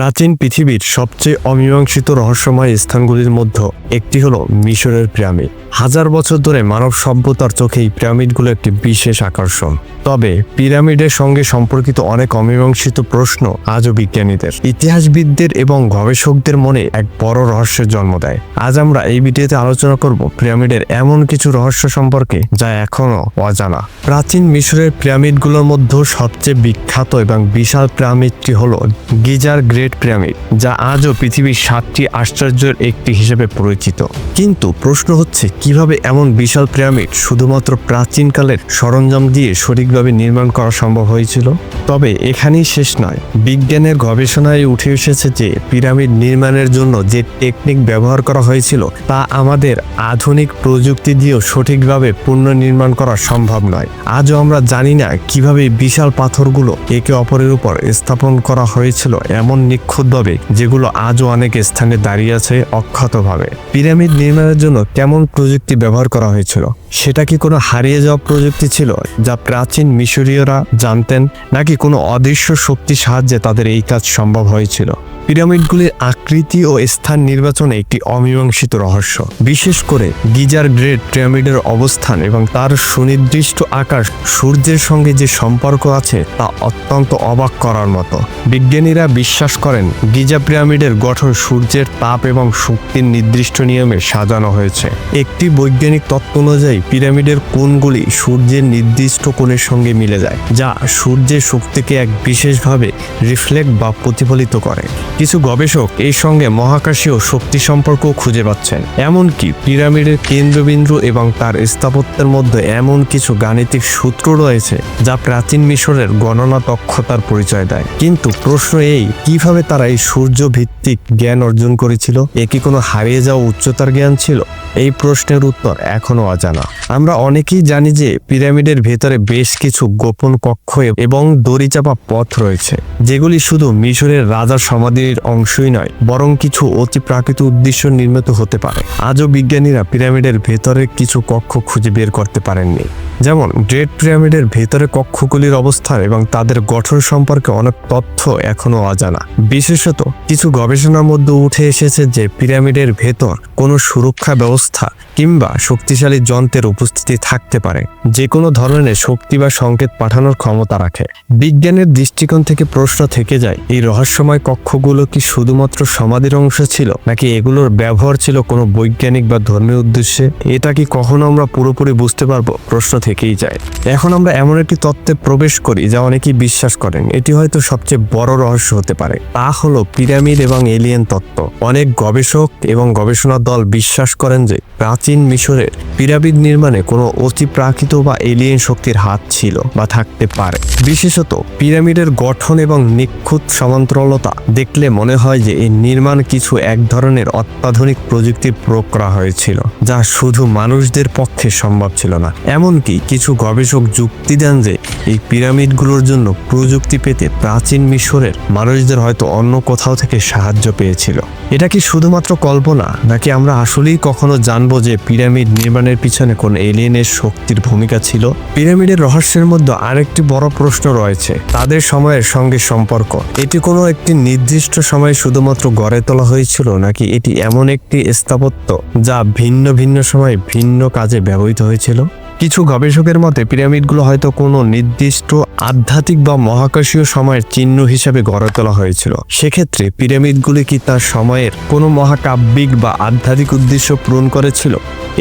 প্রাচীন পৃথিবীর সবচেয়ে অমীমাংসিত রহস্যময় স্থানগুলির মধ্যে একটি হলো মিশরের পিরামিড। হাজার বছর ধরে মানব সভ্যতার চোখে এই পিরামিডগুলো একটি বিশেষ আকর্ষণ। তবে পিরামিডের সঙ্গে সম্পর্কিত অনেক অমীমাংসিত প্রশ্ন আজও বিজ্ঞানীদের, ইতিহাসবিদদের এবং গবেষকদের মনে এক বড় রহস্যের জন্ম দেয়। আজ আমরা এই ভিডিওতে আলোচনা করব পিরামিডের এমন কিছু রহস্য সম্পর্কে যা এখনও অজানা। প্রাচীন মিশরের পিরামিডগুলোর মধ্যে সবচেয়ে বিখ্যাত এবং বিশাল পিরামিডটি হলো গিজার গ্রেট পিরামিড, যা আজও পৃথিবীর 7টি আশ্চর্যের একটি হিসেবে পরিচিত। কিন্তু প্রশ্ন হচ্ছে, কিভাবে এমন বিশাল পিরামিড শুধুমাত্র প্রাচীনকালের সরঞ্জাম দিয়ে সঠিকভাবে নির্মাণ করা সম্ভব হয়েছিল? তবে এখানেই শেষ নয়। বিজ্ঞানের গবেষণায় উঠে এসেছে যে পিরামিড নির্মাণের জন্য যে টেকনিক ব্যবহার করা হয়েছিল তা আমাদের আধুনিক প্রযুক্তি দিয়েও সঠিকভাবে পুনর্নির্মাণ করা সম্ভব নয়। আজও আমরা জানি না কিভাবে বিশাল পাথরগুলো একে অপরের উপর স্থাপন করা হয়েছিল এমন নিখুঁতভাবে, যেগুলো আজও অনেক স্থানে দাঁড়িয়ে আছে অক্ষতভাবে। পিরামিড নির্মাণের জন্য কেমন প্রযুক্তি ব্যবহার করা হয়েছিল? সেটা কি কোনো হারিয়ে যাওয়া প্রযুক্তি ছিল যা প্রাচীন মিশরীয়রা জানতেন, নাকি কোনো অদৃশ্য শক্তির সাহায্যে তাদের এই কাজ সম্ভব হয়েছিল? পিরামিডগুলির আকৃতি ও স্থান নির্বাচনে একটি অমীমাংসিত রহস্য। বিশেষ করে গিজার গ্রেট পিরামিডের অবস্থান এবং তার সুনির্দিষ্ট আকার সূর্যের সঙ্গে যে সম্পর্ক আছে তা অত্যন্ত অবাক করার মতো। বিজ্ঞানীরা বিশ্বাস করেন গিজা পিরামিডের গঠন সূর্যের তাপ এবং শক্তির নির্দিষ্ট নিয়মে সাজানো হয়েছে। একটি বৈজ্ঞানিক তত্ত্ব অনুযায়ী পিরামিডের কোণগুলি সূর্যের নির্দিষ্ট কোণের সঙ্গে মিলে যায়, যা সূর্যের শক্তিকে এক বিশেষভাবে রিফ্লেক্ট বা প্রতিফলিত করে। কিছু গবেষক এই সঙ্গে মহাকাশীয় শক্তি সম্পর্কও খুঁজে পাচ্ছেন। এমনকি পিরামিডের কেন্দ্রবিন্দু এবং তার স্থাপত্যের মধ্যে এমন কিছু গাণিতিক সূত্র রয়েছে যা প্রাচীন মিশরের গণনা দক্ষতার পরিচয় দেয়। কিন্তু প্রশ্ন এই, কিভাবে তারা এই সূর্য ভিত্তিক জ্ঞান অর্জন করেছিল? এ কি কোনো হারিয়ে যাওয়া উচ্চতার জ্ঞান ছিল? এই প্রশ্নের উত্তর এখনো অজানা। আমরা অনেকেই জানি যে পিরামিডের ভেতরে বেশ কিছু গোপন কক্ষ এবং দড়িচাপা পথ রয়েছে, যেগুলি শুধু মিশরের রাজার সমাধির অংশই নয়, বরং কিছু অতি প্রাকৃত উদ্দেশ্য নির্মিত হতে পারে। আজও বিজ্ঞানীরা পিরামিডের ভেতরে কিছু কক্ষ খুঁজে বের করতে পারেননি। যেমন গ্রেট পিরামিডের ভেতরে কক্ষগুলির অবস্থান এবং তাদের গঠন সম্পর্কে অনেক তথ্য এখনো অজানা। বিশেষত কিছু গবেষণার মধ্যে উঠে এসেছে যে পিরামিডের ভেতর কোনো সুরক্ষা ব্যবস্থা কিংবা শক্তিশালী যন্ত্রের উপস্থিতি থাকতে পারে, যে কোনো ধরনের শক্তি বা সংকেত পাঠানোর ক্ষমতা রাখে। বিজ্ঞানের দৃষ্টিকোণ থেকে প্রশ্ন থেকে যায়, এই রহস্যময় কক্ষগুলো কি শুধুমাত্র সমাধির অংশ ছিল, নাকি এগুলোর ব্যবহার ছিল কোনো বৈজ্ঞানিক বা ধর্মীয় উদ্দেশ্যে? এটা কি কখনো আমরা পুরোপুরি বুঝতে পারবো? প্রশ্ন থেকেই যায়। এখন আমরা এমন একটি তত্ত্বে প্রবেশ করি যা অনেকেই বিশ্বাস করেন এটি হয়তো সবচেয়ে বড় রহস্য হতে পারে। তা হলো পিরামিড এবং এলিয়েন তত্ত্ব। অনেক গবেষক এবং গবেষণা দল বিশ্বাস করেন যে প্রাচীন মিশরের পিরামিড নির্মাণে কোনো অতি প্রাকৃত বা এলিয়েন শক্তির হাত ছিল বা থাকতে পারে। বিশেষত পিরামিডের গঠন এবং নিখুঁত সমান্তরালতা দেখলে মনে হয় যে এই নির্মাণ কিছু এক ধরনের অত্যাধুনিক প্রযুক্তির প্রয়োগ করা হয়েছিল, যা শুধু মানুষদের পক্ষে সম্ভব ছিল না। এমনকি কিছু গবেষক যুক্তি দেন যে এই পিরামিডগুলোর জন্য প্রযুক্তি পেতে প্রাচীন মিশরের মানুষদের হয়তো অন্য কোথাও থেকে সাহায্য পেয়েছিল। এটা কি শুধুমাত্র কল্পনা, নাকি আমরা আসলেই কখনো জানবো যে পিরামিড নির্মাণের পিছনে কোন এলিয়েনের শক্তির ভূমিকা ছিল? পিরামিডের রহস্যের মধ্যে আরেকটি বড় প্রশ্ন রয়েছে তাদের সময়ের সঙ্গে সম্পর্ক। এটি কোনো একটি নির্দিষ্ট সময়ে শুধুমাত্র গড়ে তোলা হয়েছিল, নাকি এটি এমন একটি স্থাপত্য যা ভিন্ন ভিন্ন সময়ে ভিন্ন কাজে ব্যবহৃত হয়েছিল? কিছু গবেষকের মতে পিরামিডগুলো হয়তো কোনো নির্দিষ্ট আধ্যাত্মিক বা মহাকাশীয় সময়ের চিহ্ন হিসেবে গড়ে তোলা হয়েছিল। সেক্ষেত্রে পিরামিডগুলি কি তার সময়ের কোনো মহাকাব্যিক বা আধ্যাত্মিক উদ্দেশ্য পূরণ করেছিল?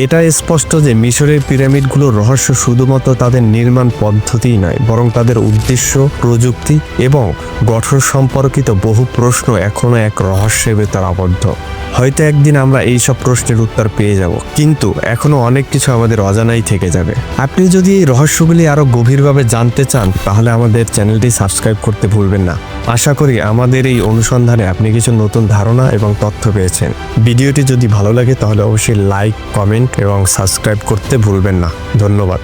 এটা স্পষ্ট যে মিশরের পিরামিডগুলোর রহস্য শুধুমাত্র তাদের নির্মাণ পদ্ধতিই নয়, বরং তাদের উদ্দেশ্য, প্রযুক্তি এবং গঠন সম্পর্কিত বহু প্রশ্ন এখনো এক রহস্যের ভেতর আবদ্ধ। হয়তো একদিন আমরা এই সব প্রশ্নের উত্তর পেয়ে যাব, কিন্তু এখনো অনেক কিছু আমাদের অজানাই থেকে যাবে। আপনি যদি এই রহস্যগুলি আরো গভীরভাবে জানতে চান তাহলে আমাদের চ্যানেলটি সাবস্ক্রাইব করতে ভুলবেন না। আশা করি আমাদের এই অনুসন্ধানে আপনি কিছু নতুন ধারণা এবং তথ্য পেয়েছেন। ভিডিওটি যদি ভালো লাগে তাহলে অবশ্যই লাইক, কমেন্ট এবং সাবস্ক্রাইব করতে ভুলবেন না। ধন্যবাদ।